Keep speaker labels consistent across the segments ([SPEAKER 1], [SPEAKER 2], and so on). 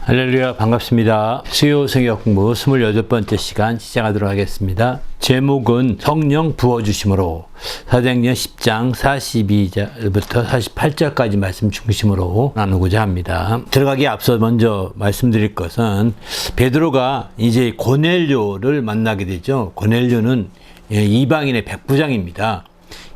[SPEAKER 1] 할렐루야, 반갑습니다. 수요 성역 공부 28번째 시간 시작하도록 하겠습니다. 제목은 성령 부어주심으로, 사도행전 10장 42절부터 48절까지 말씀 중심으로 나누고자 합니다. 들어가기에 앞서 먼저 말씀드릴 것은 베드로가 이제 고넬료를 만나게 되죠. 고넬료는 이방인의 백부장입니다.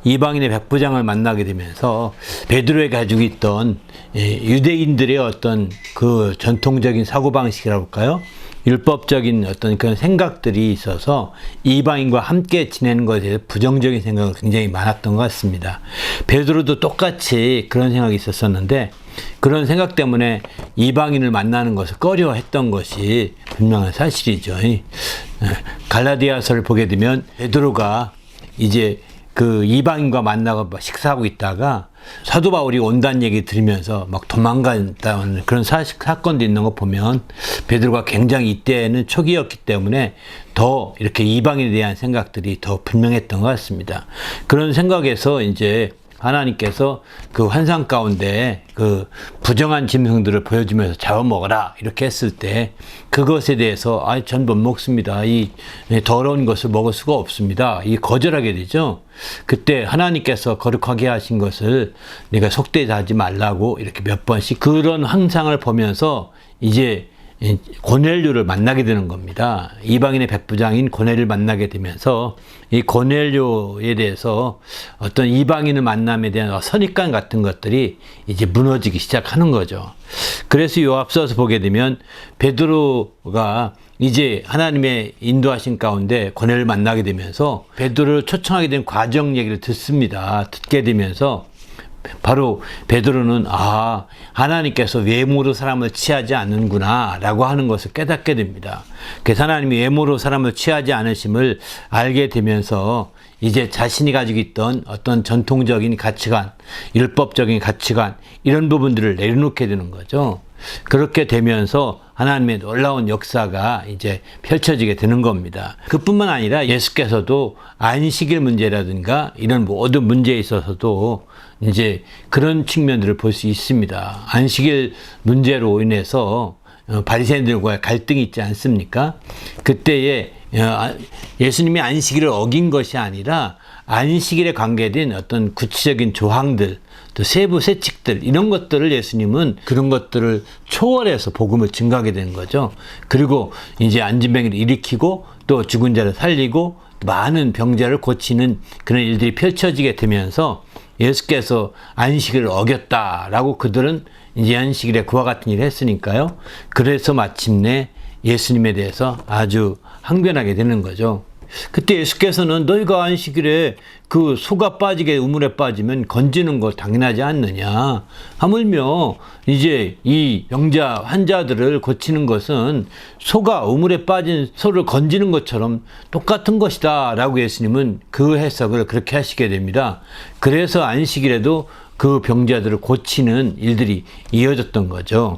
[SPEAKER 1] 이방인의 백부장을 만나게 되면서 베드로에 가지고 있던 유대인들의 어떤 그 전통적인 사고방식이라고 할까요? 율법적인 어떤 그런 생각들이 있어서 이방인과 함께 지내는 것에 대해서 부정적인 생각이 굉장히 많았던 것 같습니다. 베드로도 똑같이 그런 생각이 있었었는데 그런 생각 때문에 이방인을 만나는 것을 꺼려했던 것이 분명한 사실이죠. 갈라디아서를 보게 되면 베드로가 이제 그 이방인과 만나고 식사하고 있다가 사도 바울이 온다는 얘기 들으면서 막 도망간다는 그런 사건도 있는 거 보면 베드로가 굉장히 이때는 초기였기 때문에 더 이렇게 이방인에 대한 생각들이 더 분명했던 것 같습니다. 그런 생각에서 이제 하나님께서 그 환상 가운데 그 부정한 짐승들을 보여주면서 잡아먹어라 이렇게 했을 때 그것에 대해서 전 못 먹습니다. 이 더러운 것을 먹을 수가 없습니다. 이 거절하게 되죠. 그때 하나님께서 거룩하게 하신 것을 내가 속되게 하지 말라고 이렇게 몇 번씩 그런 환상을 보면서 이제 고넬료를 만나게 되는 겁니다. 이방인의 백부장인 고넬료를 만나게 되면서 이 고넬료에 대해서 어떤 이방인을 만남에 대한 선입관 같은 것들이 이제 무너지기 시작하는 거죠. 그래서 요 앞서서 보게 되면 베드로가 이제 하나님의 인도하신 가운데 고넬료를 만나게 되면서 베드로를 초청하게 된 과정 얘기를 듣게 되면서 바로 베드로는 하나님께서 외모로 사람을 취하지 않는구나 라고 하는 것을 깨닫게 됩니다. 그래서 하나님이 외모로 사람을 취하지 않으심을 알게 되면서 이제 자신이 가지고 있던 어떤 전통적인 가치관, 율법적인 가치관 이런 부분들을 내려놓게 되는 거죠. 그렇게 되면서 하나님의 놀라운 역사가 이제 펼쳐지게 되는 겁니다. 그뿐만 아니라 예수께서도 안식일 문제라든가 이런 모든 문제에 있어서도 이제 그런 측면들을 볼 수 있습니다. 안식일 문제로 인해서 바리새인들과의 갈등이 있지 않습니까? 그때에 예수님이 안식일을 어긴 것이 아니라 안식일에 관계된 어떤 구체적인 조항들, 또 세부 세칙들 이런 것들을 예수님은 그런 것들을 초월해서 복음을 증거하게 되는 거죠. 그리고 이제 안진병이를 일으키고 또 죽은 자를 살리고 많은 병자를 고치는 그런 일들이 펼쳐지게 되면서 예수께서 안식일을 어겼다라고 그들은 이제 안식일에 그와 같은 일을 했으니까요. 그래서 마침내 예수님에 대해서 아주 항변하게 되는 거죠. 그때 예수께서는 너희가 안식일에 그 소가 빠지게 우물에 빠지면 건지는 거 당연하지 않느냐. 하물며 이제 이 병자 환자들을 고치는 것은 소가 우물에 빠진 소를 건지는 것처럼 똑같은 것이다 라고 예수님은 그 해석을 그렇게 하시게 됩니다. 그래서 안식일에도 그 병자들을 고치는 일들이 이어졌던 거죠.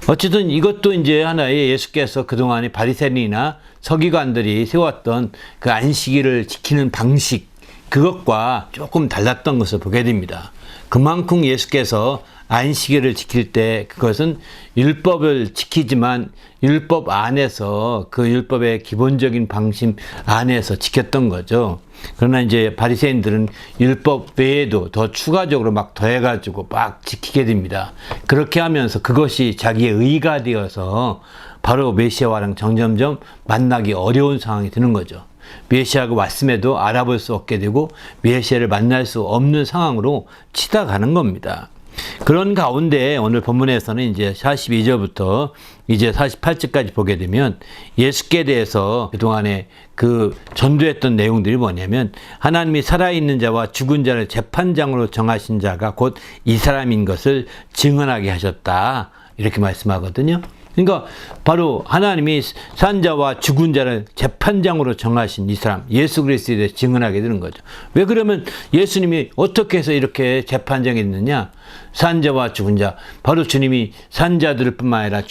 [SPEAKER 1] 어쨌든 이것도 이제 하나의 예수께서 그동안에 바리새인이나 서기관들이 세웠던 그 안식일을 지키는 방식, 그것과 조금 달랐던 것을 보게 됩니다. 그만큼 예수께서 안식일을 지킬 때 그것은 율법을 지키지만 율법 안에서 그 율법의 기본적인 방식 안에서 지켰던 거죠. 그러나 이제 바리새인들은 율법 외에도 더 추가적으로 막 더해가지고 막 지키게 됩니다. 그렇게 하면서 그것이 자기의 의가 되어서 바로 메시아와랑 점점점 만나기 어려운 상황이 되는 거죠. 메시아가 왔음에도 알아볼 수 없게 되고 메시아를 만날 수 없는 상황으로 치닫아가는 겁니다. 그런 가운데 오늘 본문에서는 이제 42절부터 이제 48절까지 보게 되면 예수께 대해서 그동안에 그 전도했던 내용들이 뭐냐면 하나님이 살아있는 자와 죽은 자를 재판장으로 정하신 자가 곧 이 사람인 것을 증언하게 하셨다. 이렇게 말씀하거든요. 그러니까 바로 하나님이 산 자와 죽은 자를 재판장으로 정하신 이 사람 예수 그리스도에 대해 증언하게 되는 거죠. 왜 그러면 예수님이 어떻게 해서 이렇게 재판장이 됐느냐? 산 자와 죽은 자, 바로 주님이 산 자들을 뿐만 아니라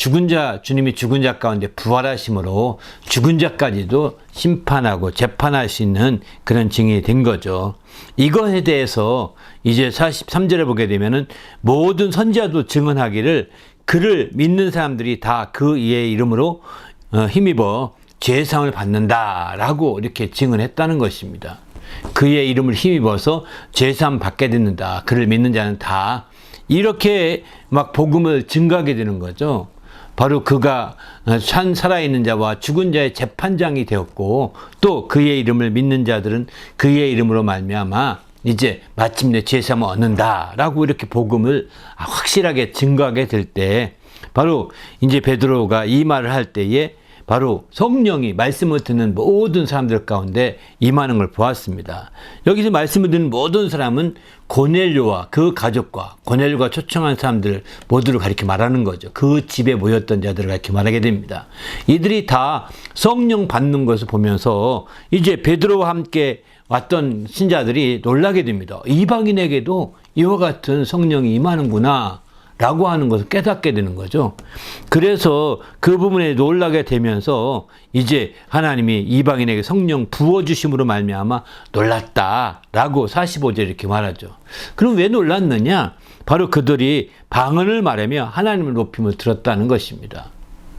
[SPEAKER 1] 주님이 죽은 자 가운데 부활하심으로 죽은 자까지도 심판하고 재판할 수 있는 그런 증인이 된 거죠. 이것에 대해서 이제 43절에 보게 되면은 모든 선지자도 증언하기를 그를 믿는 사람들이 다 그 이의 이름으로 힘입어 죄사함을 받는다라고 이렇게 증언했다는 것입니다. 그의 이름을 힘입어서 죄사함 받게 된다. 그를 믿는 자는 다 이렇게 막 복음을 증거하게 되는 거죠. 바로 그가 살아있는 자와 죽은 자의 재판장이 되었고 또 그의 이름을 믿는 자들은 그의 이름으로 말미암아 이제 마침내 죄사함을 얻는다라고 이렇게 복음을 확실하게 증거하게 될 때 바로 이제 베드로가 이 말을 할 때에 바로 성령이 말씀을 듣는 모든 사람들 가운데 임하는 걸 보았습니다. 여기서 말씀을 듣는 모든 사람은 고넬료와 그 가족과 고넬료가 초청한 사람들 모두를 가리켜 말하는 거죠. 그 집에 모였던 자들을 가리켜 말하게 됩니다. 이들이 다 성령 받는 것을 보면서 이제 베드로와 함께 왔던 신자들이 놀라게 됩니다. 이방인에게도 이와 같은 성령이 임하는구나 라고 하는 것을 깨닫게 되는 거죠. 그래서 그 부분에 놀라게 되면서 이제 하나님이 이방인에게 성령 부어주심으로 말미암아 놀랐다라고 45절 이렇게 말하죠. 그럼 왜 놀랐느냐? 바로 그들이 방언을 말하며 하나님을 높임을 들었다는 것입니다.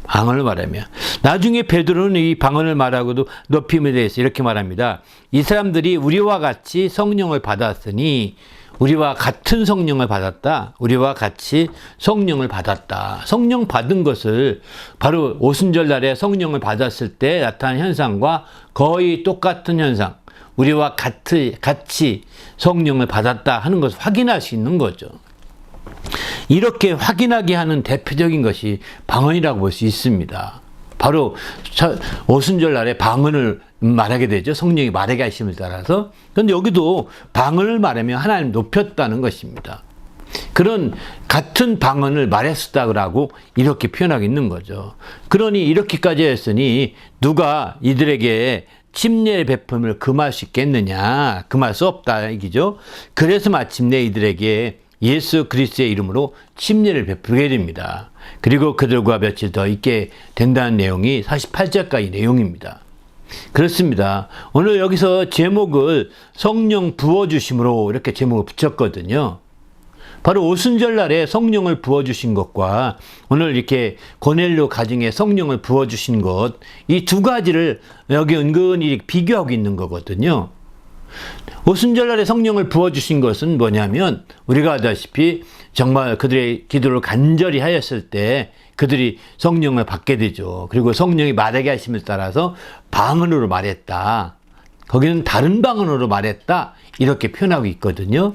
[SPEAKER 1] 방언을 말하며. 나중에 베드로는 이 방언을 말하고도 높임에 대해서 이렇게 말합니다. 이 사람들이 우리와 같이 성령을 받았으니 우리와 같은 성령을 받았다. 우리와 같이 성령을 받았다. 성령 받은 것을 바로 오순절 날에 성령을 받았을 때 나타난 현상과 거의 똑같은 현상. 우리와 같이 성령을 받았다 하는 것을 확인할 수 있는 거죠. 이렇게 확인하게 하는 대표적인 것이 방언이라고 볼 수 있습니다. 바로 오순절 날에 방언을 말하게 되죠. 성령이 말하게 하심을 따라서. 그런데 여기도 방언을 말하며 하나님 높였다는 것입니다. 그런 같은 방언을 말했었다고 이렇게 표현하고 있는 거죠. 그러니 이렇게까지 했으니 누가 이들에게 침례의 베품을 금할 수 있겠느냐? 금할 수 없다 얘기죠. 그래서 마침내 이들에게 예수 그리스도의 이름으로 침례를 베풀게 됩니다. 그리고 그들과 며칠 더 있게 된다는 내용이 48절까지 내용입니다. 그렇습니다. 오늘 여기서 제목을 성령 부어주심으로 이렇게 제목을 붙였거든요. 바로 오순절 날에 성령을 부어주신 것과 오늘 이렇게 고넬료 가정에 성령을 부어주신 것, 이 두 가지를 여기 은근히 비교하고 있는 거거든요. 오순절 날에 성령을 부어주신 것은 뭐냐면 우리가 알다시피 정말 그들의 기도를 간절히 하였을 때 그들이 성령을 받게 되죠. 그리고 성령이 말하게 하심을 따라서 방언으로 말했다. 거기는 다른 방언으로 말했다. 이렇게 표현하고 있거든요.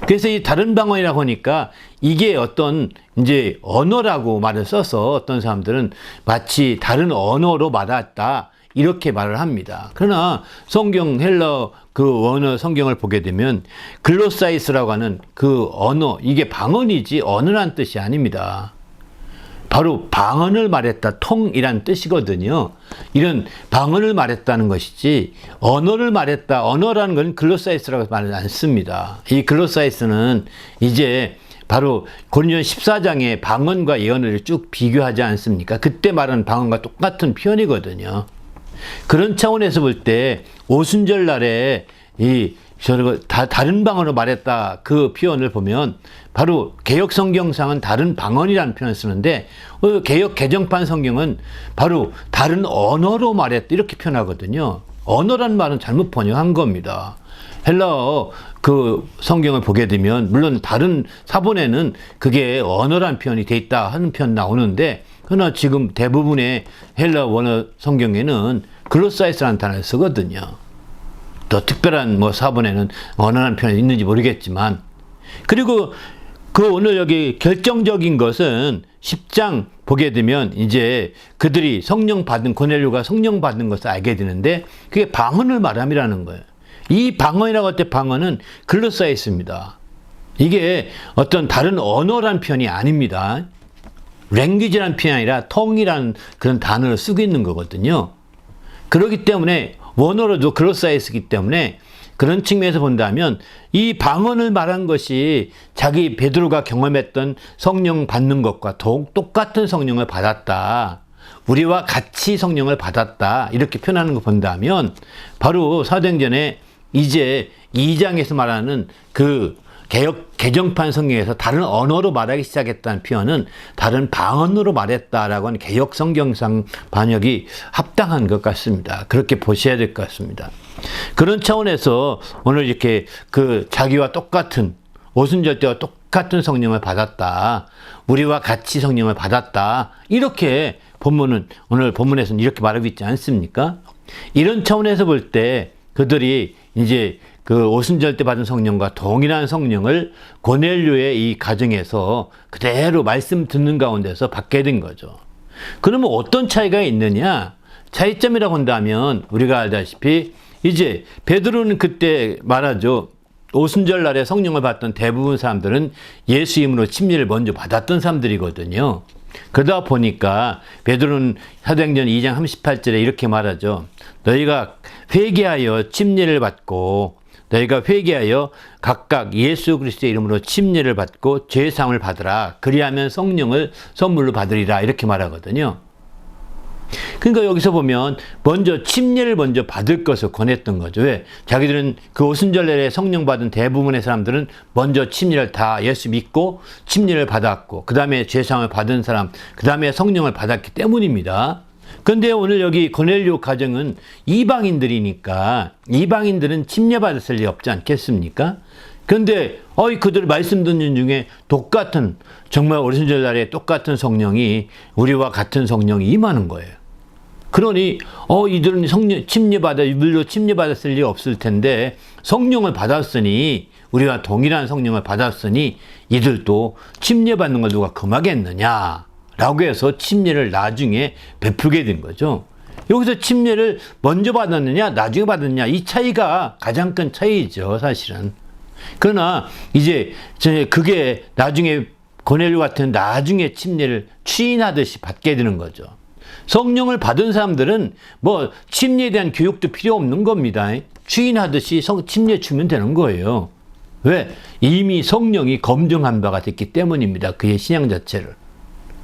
[SPEAKER 1] 그래서 이 다른 방언이라고 하니까 이게 어떤 이제 언어라고 말을 써서 어떤 사람들은 마치 다른 언어로 말했다. 이렇게 말을 합니다. 그러나 성경 헬러 그 원어 성경을 보게 되면 글로사이스라고 하는 그 언어, 이게 방언이지 언어란 뜻이 아닙니다. 바로 방언을 말했다, 통이란 뜻이거든요. 이런 방언을 말했다는 것이지 언어를 말했다, 언어라는 건 글로사이스라고 말을 안 씁니다. 이 글로사이스는 이제 바로 고린도전 14장에 방언과 예언을 쭉 비교하지 않습니까? 그때 말하는 방언과 똑같은 표현이거든요. 그런 차원에서 볼 때 오순절 날에 다른 방언으로 말했다 그 표현을 보면 바로 개역 성경상은 다른 방언이라는 표현을 쓰는데 개역 개정판 성경은 바로 다른 언어로 말했다 이렇게 표현하거든요. 언어란 말은 잘못 번역한 겁니다. 헬라어 그 성경을 보게 되면 물론 다른 사본에는 그게 언어란 표현이 돼 있다 하는 표현 나오는데 그러나 지금 대부분의 헬라 원어 성경에는 글로사이스라는 단어를 쓰거든요. 또 특별한 사본에는 언어라는 표현이 있는지 모르겠지만 그리고 그 오늘 여기 결정적인 것은 10장 보게 되면 이제 그들이 성령 받은 고넬료가 성령 받은 것을 알게 되는데 그게 방언을 말함이라는 거예요. 이 방언이라고 할 때 방언은 글로사이스입니다. 이게 어떤 다른 언어란 표현이 아닙니다. 랭귀지란 표현이 아니라 텅이라는 그런 단어를 쓰고 있는 거거든요. 그렇기 때문에 원어로도 글로사이스이기 때문에 그런 측면에서 본다면 이 방언을 말한 것이 자기 베드로가 경험했던 성령 받는 것과 더욱 똑같은 성령을 받았다. 우리와 같이 성령을 받았다. 이렇게 표현하는 거 본다면 바로 사도행전에 이제 2장에서 말하는 그 개정판 성경에서 다른 언어로 말하기 시작했다는 표현은 다른 방언으로 말했다라고 하는 개역 성경상 번역이 합당한 것 같습니다. 그렇게 보셔야 될 것 같습니다. 그런 차원에서 오늘 이렇게 자기와 똑같은 오순절대와 똑같은 성령을 받았다. 우리와 같이 성령을 받았다. 이렇게 오늘 본문에서는 이렇게 말하고 있지 않습니까? 이런 차원에서 볼 때 그들이 이제 오순절 때 받은 성령과 동일한 성령을 고넬료의 이 가정에서 그대로 말씀 듣는 가운데서 받게 된 거죠. 그러면 어떤 차이가 있느냐? 차이점이라고 한다면 우리가 알다시피 이제 베드로는 그때 말하죠. 오순절 날에 성령을 받던 대부분 사람들은 예수 이름으로 침례를 먼저 받았던 사람들이거든요. 그러다 보니까 베드로는 사도행전 2장 38절에 이렇게 말하죠. 너희가 회개하여 침례를 받고 너희가 회개하여 각각 예수 그리스도의 이름으로 침례를 받고 죄사함을 받으라. 그리하면 성령을 선물로 받으리라. 이렇게 말하거든요. 그러니까 여기서 보면 먼저 침례를 먼저 받을 것을 권했던 거죠. 왜? 자기들은 오순절날에 성령 받은 대부분의 사람들은 먼저 침례를 다 예수 믿고 침례를 받았고 그 다음에 죄사함을 받은 사람, 그 다음에 성령을 받았기 때문입니다. 근데 오늘 여기 고넬료 가정은 이방인들이니까 이방인들은 침례 받았을 리 없지 않겠습니까? 근데 그들 말씀 듣는 중에 똑같은 정말 오순절 날에 똑같은 성령이 우리와 같은 성령이 임하는 거예요. 그러니 이들은 물로 침례 받았을 리 없을 텐데 성령을 받았으니 우리와 동일한 성령을 받았으니 이들도 침례 받는 걸 누가 금하겠느냐? 라고 해서 침례를 나중에 베풀게 된 거죠. 여기서 침례를 먼저 받았느냐, 나중에 받았느냐, 이 차이가 가장 큰 차이죠, 사실은. 그러나 이제 그게 나중에 고넬료 같은 나중에 침례를 취인하듯이 받게 되는 거죠. 성령을 받은 사람들은 침례에 대한 교육도 필요 없는 겁니다. 취인하듯이 침례 주면 되는 거예요. 왜? 이미 성령이 검증한 바가 됐기 때문입니다. 그의 신앙 자체를.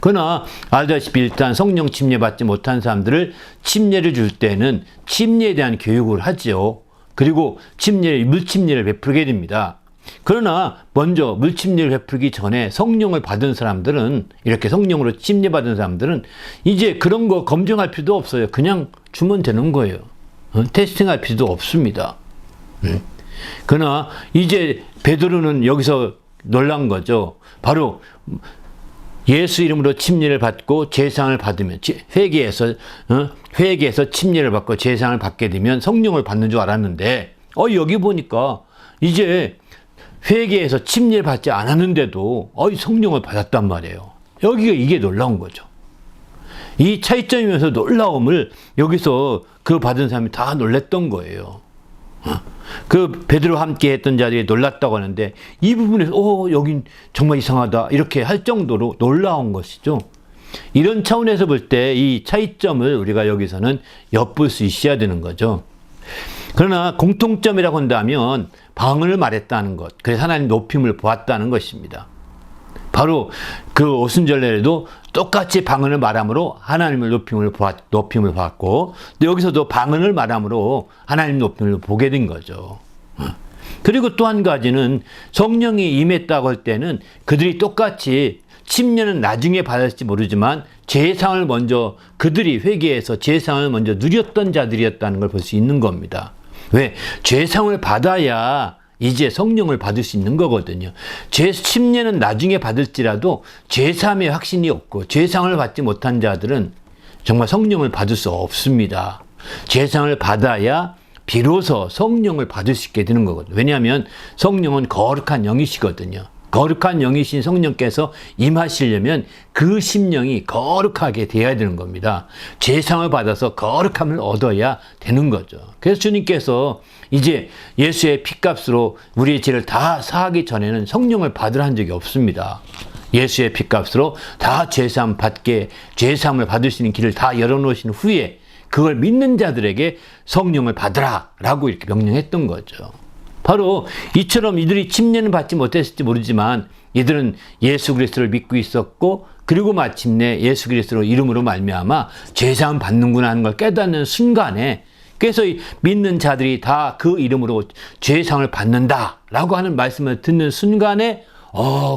[SPEAKER 1] 그러나 알다시피 일단 성령 침례 받지 못한 사람들을 침례를 줄 때는 침례에 대한 교육을 하죠. 그리고 물침례를 베풀게 됩니다. 그러나 먼저 물침례를 베풀기 전에 성령을 받은 사람들은 이렇게 성령으로 침례 받은 사람들은 이제 그런 거 검증할 필요도 없어요. 그냥 주면 되는 거예요. 테스팅할 필요도 없습니다. 그러나 이제 베드로는 여기서 놀란 거죠. 바로 예수 이름으로 침례를 받고 제사함을 받으면 회개해서 침례를 받고 제사함을 받게 되면 성령을 받는 줄 알았는데 여기 보니까 이제 회개해서 침례를 받지 않았는데도 성령을 받았단 말이에요. 이게 놀라운 거죠. 이 차이점이면서 놀라움을 여기서 받은 사람이 다 놀랬던 거예요. 베드로와 함께 했던 자들이 놀랐다고 하는데 이 부분에서 여긴 정말 이상하다 이렇게 할 정도로 놀라운 것이죠. 이런 차원에서 볼 때 이 차이점을 우리가 여기서는 엿볼 수 있어야 되는 거죠. 그러나 공통점이라고 한다면 방언을 말했다는 것, 그래서 하나님 높임을 보았다는 것입니다. 바로 오순절날에도 똑같이 방언을 말함으로 하나님을 높임을 보았고 또 여기서도 방언을 말함으로 하나님 높임을 보게 된 거죠. 그리고 또 한 가지는 성령이 임했다고 할 때는 그들이 똑같이 침례는 나중에 받았을지 모르지만 제사함을 먼저 그들이 회개해서 제사함을 먼저 누렸던 자들이었다는 걸 볼 수 있는 겁니다. 왜? 제사함을 받아야 이제 성령을 받을 수 있는 거거든요. 침례는 나중에 받을지라도 제사함의 확신이 없고 제사함을 받지 못한 자들은 정말 성령을 받을 수 없습니다. 제사함을 받아야 비로소 성령을 받을 수 있게 되는 거거든요. 왜냐하면 성령은 거룩한 영이시거든요. 거룩한 영이신 성령께서 임하시려면 그 심령이 거룩하게 되어야 되는 겁니다. 제사함을 받아서 거룩함을 얻어야 되는 거죠. 그래서 주님께서 이제 예수의 피값으로 우리의 죄를 다 사하기 전에는 성령을 받으라 한 적이 없습니다. 예수의 피값으로 다 제사함을 받을 수 있는 길을 다 열어놓으신 후에 그걸 믿는 자들에게 성령을 받으라 라고 이렇게 명령했던 거죠. 바로 이처럼 이들이 침례는 받지 못했을지 모르지만 이들은 예수 그리스도를 믿고 있었고 그리고 마침내 예수 그리스도 이름으로 말미암아 제사함 받는구나 하는 걸 깨닫는 순간에 그래서 이 믿는 자들이 다 그 이름으로 죄상을 받는다라고 하는 말씀을 듣는 순간에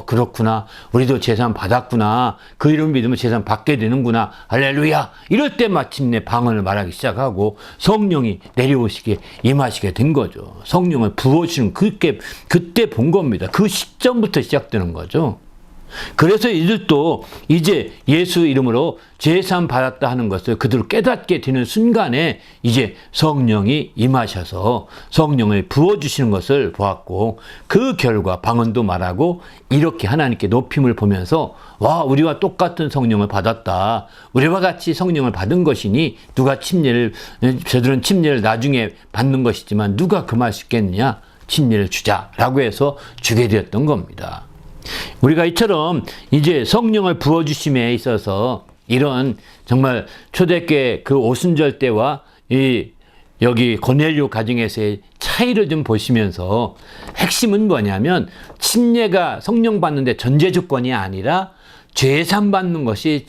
[SPEAKER 1] 그렇구나. 우리도 재산 받았구나. 그 이름 믿으면 재산 받게 되는구나. 할렐루야. 이럴 때 마침내 방언을 말하기 시작하고 성령이 내려오시게 임하시게 된 거죠. 성령을 부어주시는 그때 본 겁니다. 그 시점부터 시작되는 거죠. 그래서 이들도 이제 예수 이름으로 죄사함 받았다 하는 것을 그들을 깨닫게 되는 순간에 이제 성령이 임하셔서 성령을 부어주시는 것을 보았고, 그 결과 방언도 말하고 이렇게 하나님께 높임을 보면서 와, 우리와 똑같은 성령을 받았다. 우리와 같이 성령을 받은 것이니 누가 저들은 침례를 나중에 받는 것이지만 누가 금할 수 있겠느냐? 침례를 주자라고 해서 주게 되었던 겁니다. 우리가 이처럼 이제 성령을 부어주심에 있어서 이런 정말 초대교회 그 오순절 때와 여기 고넬료 가정에서의 차이를 좀 보시면서 핵심은 뭐냐면 침례가 성령 받는데 전제 조건이 아니라 죄산 받는 것이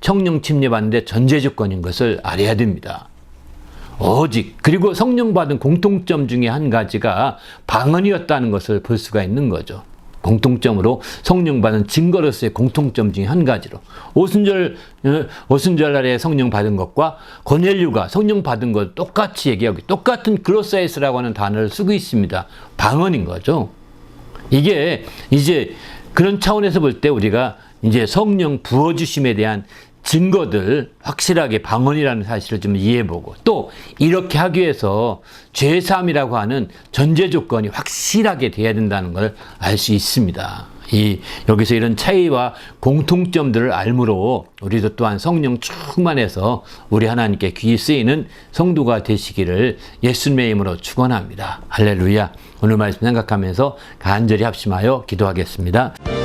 [SPEAKER 1] 성령 침례 받는데 전제 조건인 것을 알아야 됩니다. 오직 그리고 성령 받은 공통점 중에 한 가지가 방언이었다는 것을 볼 수가 있는 거죠. 공통점으로 성령 받은 증거로서의 공통점 중에 한 가지로 오순절 날에 성령 받은 것과 고넬료가 성령 받은 것 똑같이 얘기하고 똑같은 글로사이스라고 하는 단어를 쓰고 있습니다. 방언인 거죠. 이게 이제 그런 차원에서 볼 때 우리가 이제 성령 부어주심에 대한 증거들 확실하게 방언이라는 사실을 좀 이해해보고, 또 이렇게 하기 위해서 죄사함이라고 하는 전제 조건이 확실하게 돼야 된다는 걸 알 수 있습니다. 여기서 이런 차이와 공통점들을 알므로 우리도 또한 성령 충만해서 우리 하나님께 귀 쓰이는 성도가 되시기를 예수님의 이름으로 축원합니다. 할렐루야. 오늘 말씀 생각하면서 간절히 합심하여 기도하겠습니다.